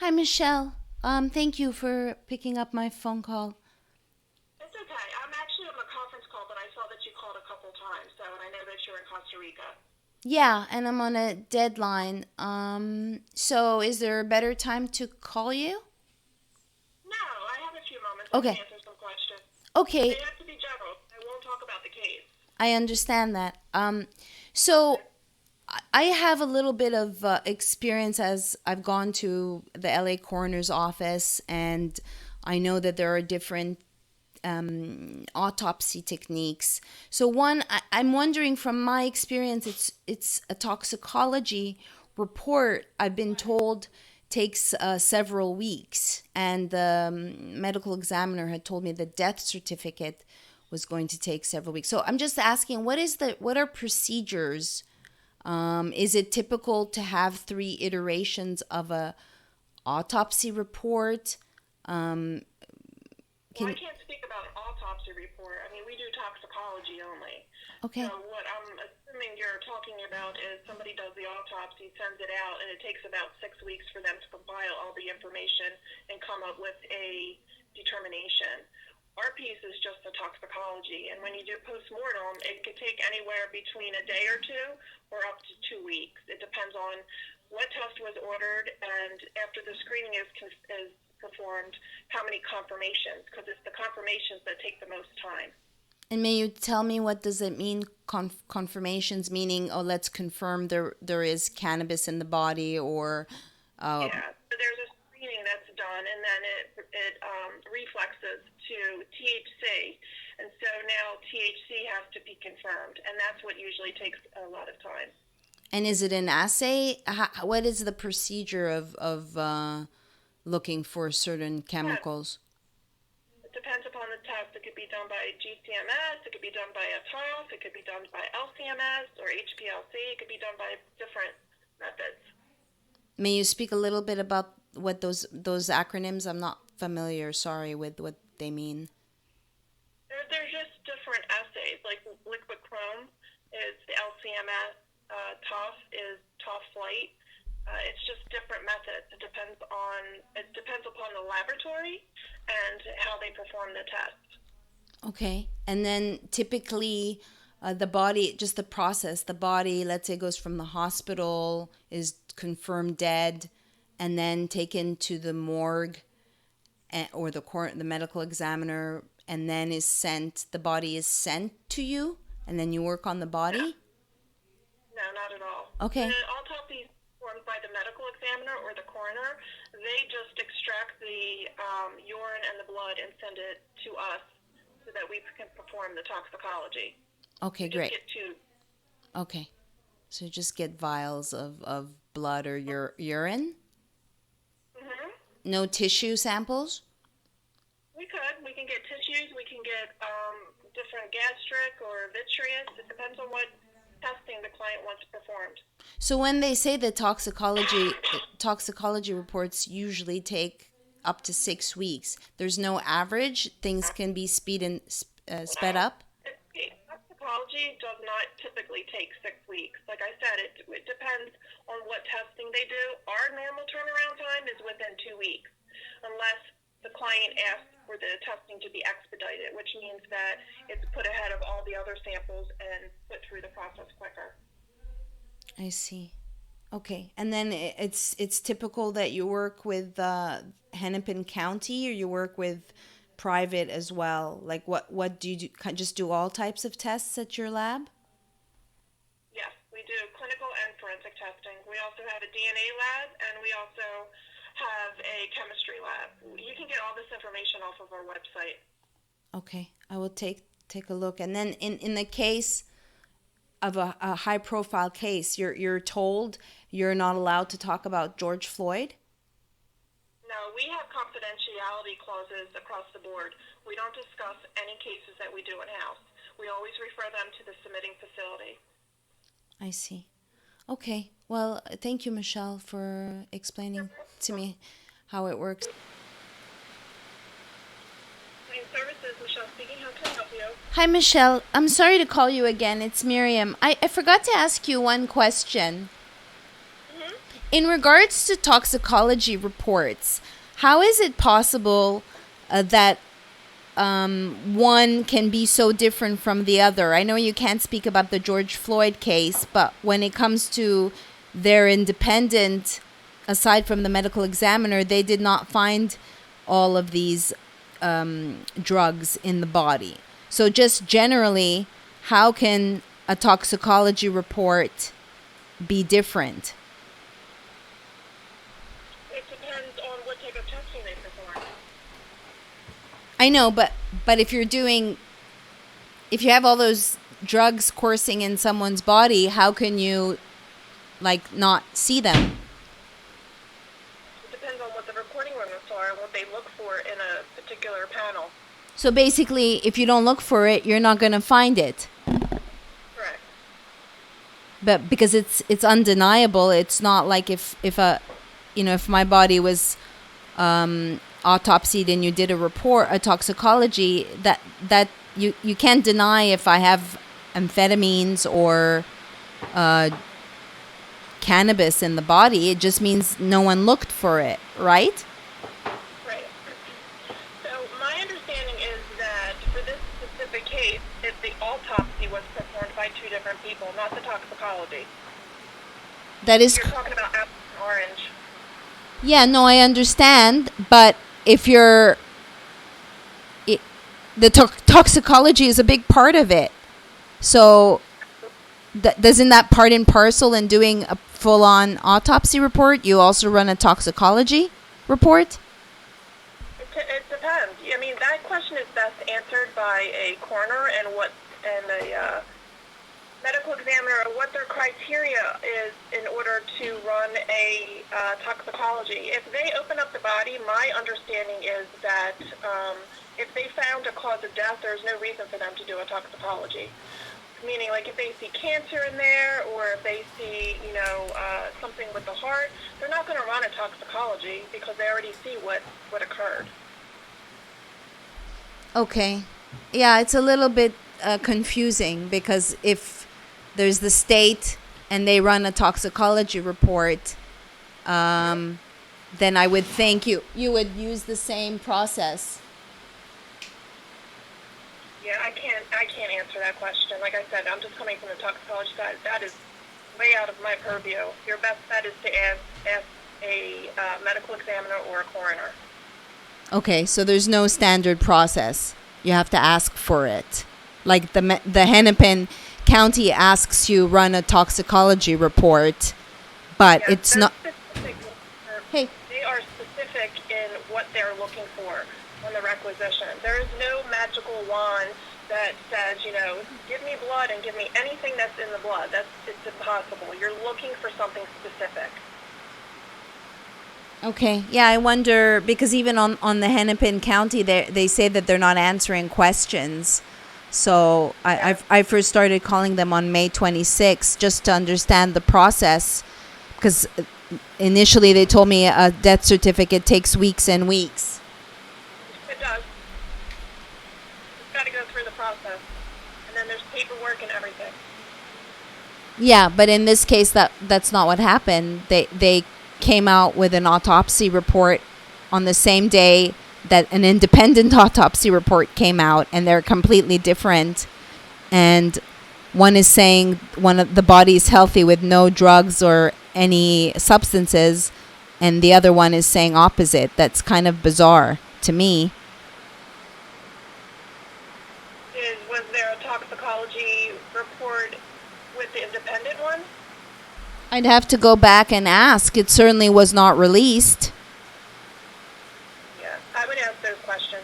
Hi, Michelle. Thank you for picking up my phone call. It's okay. I'm actually on a conference call, but I saw that you called a couple times, and I know that you're in Costa Rica. Yeah, and I'm on a deadline. So is there a better time to call you? No, I have a few moments. I can Okay. answer some questions. They Okay, have to be general. I won't talk about the case. I understand that. Okay. So I have a little bit of experience as I've gone to the LA coroner's office, and I know that there are different autopsy techniques. So one, I'm wondering from my experience, it's a toxicology report. I've been told takes several weeks, and the medical examiner had told me the death certificate was going to take several weeks. So I'm just asking, what are procedures? Is it typical to have 3 iterations of a autopsy report? Um, Well, I can can't speak about an autopsy report. I mean, we do toxicology only. So Okay. what I'm assuming you're talking about is somebody does the autopsy, sends it out, and it takes about 6 weeks for them to compile all the information and come up with a determination. Our piece is just the toxicology, and when you do postmortem, it could take anywhere between a day or two or up to 2 weeks. It depends on what test was ordered, and after the screening is performed, how many confirmations, because it's the confirmations that take the most time. And may you tell me what does it mean? Confirmations meaning, oh, let's confirm there is cannabis in the body, or uh, Yeah, so there's a screening that's done, and then it reflexes to THC, and so now THC has to be confirmed, and that's what usually takes a lot of time. and is it an assay? What is the procedure of looking for certain Yeah, chemicals? it depends upon the test. It could be done by GCMS, it could be done by a TOF, it could be done by LCMS or HPLC, it could be done by different methods. May you speak a little bit about what those acronyms? I'm not familiar. Sorry with what they mean. They're just different assays, like liquid chrome is the LCMS, TOF is TOF flight. It's just different methods. It depends upon the laboratory and how they perform the test. Okay. And then typically, the body, just the process, the body, let's say, goes from the hospital, is confirmed dead, and then taken to the morgue, or the medical examiner, and then the body is sent to you, and then you work on the No, body? no, not at all. The Okay. autopsy is performed by the medical examiner or the coroner. They just extract the urine and the blood and send it to us so that we can perform the toxicology. Okay, We just great. get two. Okay. So you just get vials of blood or urine? Hmm. No tissue samples? We can get tissues. We can get different gastric or vitreous. It depends on what testing the client wants performed. So when they say that toxicology reports usually take up to 6 weeks, there's no average. Things can be sped up. Toxicology does not typically take 6 weeks. Like I said, it depends on what testing they do. Our normal turnaround time is within 2 weeks, unless the client asks for the testing to be expedited, which means that it's put ahead of all the other samples and put through the process quicker. I see. Okay, and then it's typical that you work with Hennepin County, or you work with private as well. Like what do you do? Just do all types of tests at your lab? Yes, we do clinical and forensic testing. We also have a DNA lab, and we also have a chemistry lab. You can get all this information off of our website. Okay, I will take a look. And then in the case of a high profile case, you're told you're not allowed to talk about George Floyd. No, we have confidentiality clauses across the board. We don't discuss any cases that we do in-house. We always refer them to the submitting facility. I see. Okay. Well, thank you, Michelle, for explaining to me how it works. Clean Services, Michelle speaking. How can I help you? Hi, Michelle. I'm sorry to call you again. It's Miriam. I forgot to ask you one question. Mm-hmm. In regards to toxicology reports, how is it possible that one can be so different from the other? I know you can't speak about the George Floyd case, but when it comes to their independent, aside from the medical examiner, they did not find all of these drugs in the body. So just generally, how can a toxicology report be different? It depends on what type of testing they perform. I know, but if you have all those drugs coursing in someone's body, how can you not see them? It depends on what the recording limits are and what they look for in a particular panel. So basically, if you don't look for it, you're not going to find it. Correct. But because it's undeniable, it's not like if my body was autopsied and you did a toxicology, that you can't deny if I have amphetamines or cannabis in the body. It just means no one looked for it, right? Right. So my understanding is that for this specific case, the autopsy was performed by two different people, not the toxicology. That is. You're talking about apple and orange. Yeah, no, I understand, but if the toxicology is a big part of it. So doesn't that part and parcel in doing a full-on autopsy report, you also run a toxicology report? It depends. I mean, that question is best answered by a coroner and a medical examiner, what their criteria is in order to run a toxicology. If they open up the body, my understanding is that if they found a cause of death, there's no reason for them to do a toxicology. Meaning, like if they see cancer in there or if they see, something with the heart, they're not going to run a toxicology because they already see what occurred. Okay. Yeah, it's a little bit confusing because if there's the state and they run a toxicology report, then I would think you would use the same process. Yeah, I can't answer that question. Like I said, I'm just coming from the toxicology side. That is way out of my purview. Your best bet is to ask a medical examiner or a coroner. Okay, so there's no standard process. You have to ask for it. Like the Hennepin County asks you run a toxicology report, but yes, it's not. Hey. They are specific in what they're looking for on the requisition. There is no magical wand that says, give me blood and give me anything that's in the blood. It's impossible. You're looking for something specific. Okay. Yeah, I wonder, because even on the Hennepin County, they say that they're not answering questions. So I first started calling them on May 26th just to understand the process, because initially they told me a death certificate takes weeks and weeks. It does. It's got to go through the process. And then there's paperwork and everything. Yeah, but in this case, that's not what happened. They came out with an autopsy report on the same day that an independent autopsy report came out, and they're completely different. And one is saying the body is healthy with no drugs or any substances, and the other one is saying opposite. That's kind of bizarre to me. Was there a toxicology report with the independent one? I'd have to go back and ask. It certainly was not released. Yeah, I would ask those questions.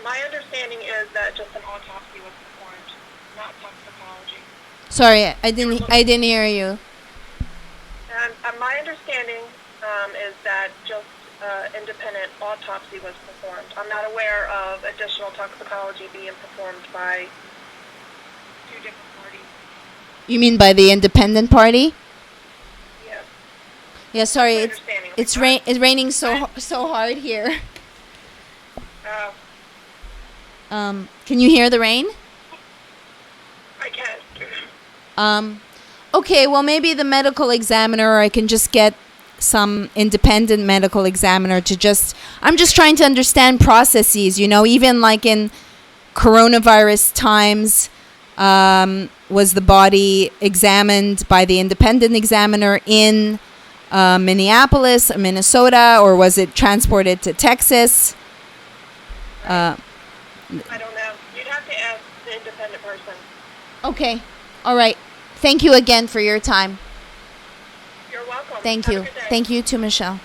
My understanding is that just an autopsy was performed, not toxicology. Sorry, I didn't hear you. My understanding is that just independent autopsy was performed. I'm not aware of additional toxicology being performed by two different parties. You mean by the independent party? Yeah. Yeah, sorry, it's raining so hard here. Can you hear the rain? I can. Okay, well maybe the medical examiner, or I can just get some independent medical examiner to I'm just trying to understand processes, even like in coronavirus times, was the body examined by the independent examiner in Minneapolis, Minnesota, or was it transported to Texas? I don't know. You'd have to ask the independent person. Okay. All right. Thank you again for your time. You're welcome. Thank Have you. a good day. Thank you to Michelle.